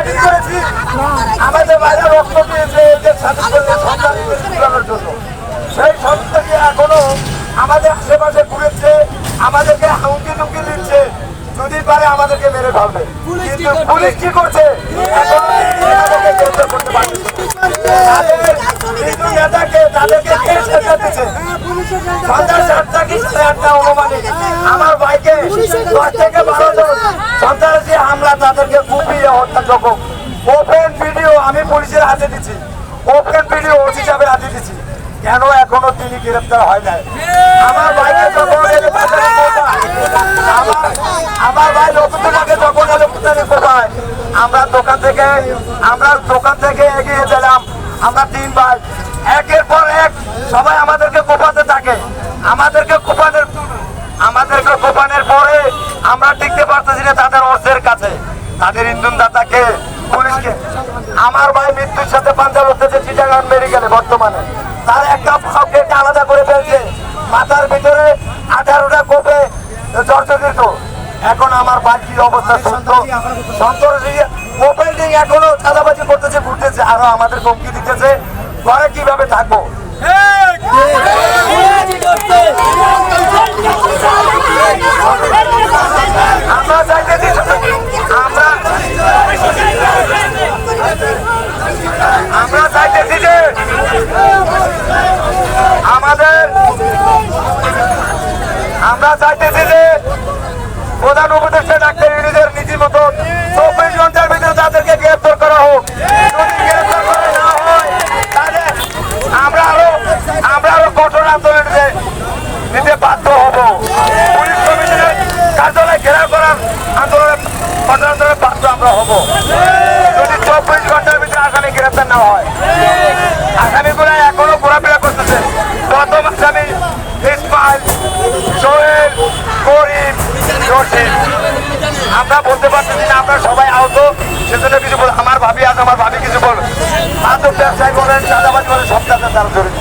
স্বাধীন করেছি, আমাদের বাইরে রক্ত দিয়েছে এদের স্বাধীন করে সন্তান তুলানোর জন্য। সেই সন্তানকে এখনো আমাদের আশেপাশে ঘুরেছে, আমাদেরকে হুমকি টুমকি দিচ্ছে, যদি পারে আমাদেরকে মেরে ফেলবে। কিন্তু পুলিশ কি করছে? করতে পারছে নেতাকে তাদেরকে দিচ্ছে। সন্ধ্যা 7টা কি 8টা অনুমানিক আমার বাইকে 10 থেকে 12 জন সন্ত্রাসী হামলা, তাদেরকে কুপিয়ে হত্যা জখম। ওপেন ভিডিও আমি পুলিশের হাতে দিচ্ছি, ওপেন ভিডিও ওসি সাহেবের হাতে দিচ্ছি। কেন এখনো তিনি গ্রেফতার হয় নাই? আমার ভাইকে যখন আমার ভাই নতুনটাকে যখন কোথায় আমরা দোকান থেকে এগিয়ে গেলাম, আমরা 3 ভাই একের পর এক সবাই আমাদেরকে কোপাতে থাকে। আমাদেরকে কোপানোর পরে আমরা টিকতে পারতেছি না তাদের অর্থের কাছে, তাদের ইন্ধনদাতাকে পুলিশকে। আমার ভাই মৃত্যুর সাথে পাঞ্জা লড়তেছে চিটাগাং মেডিকেলে বর্তমানে। তার একটা পাকে আলাদা করে ফেলছে, মাথার ভিতরে 18টা কোপে জর্জরিত। এখন আমার বাকি অবস্থা সন্তোষী ওপেনিং এখনো চাঁদাবাজি করতেছে, ঘুরতেছে, আরো আমাদের হুমকি দিতেছে ঘরে কিভাবে থাকবো। আমরা চাইতেছি যে আমরা চাইতেছি যে প্রধান উপদেষ্টা ডাক্তার ইউনূসের নীতি মতো 24 ঘন্টার ভিতরে তাদেরকে গ্রেফতার করা হোক। যদি গ্রেফতার করা না হয় তাহলে আমরা আরো কঠোর আন্দোলন নিতে বাধ্য হব। পুলিশ কমিশনের কার্যালয় ঘেরাও করার কঠোর আন্দোলনে বাধ্য আমরা হব যদি 24 ঘন্টার ভিতরে আসামি গ্রেফতার না হয়। আসামিগুলো এখনো ঘোরাফেরা করতেছে। প্রথম আসামি ইসমাইল, সোহেল, করিম, রশিদ। আমরা বলতে পারতেছি না, আমরা সবাই আহত, সেজন্য কিছু বল। আমার ভাবি কিছু বল। মাদক ব্যবসায়ী বলেন, চাঁদাবাজ বলেন, সব কাজে তারা জড়িত।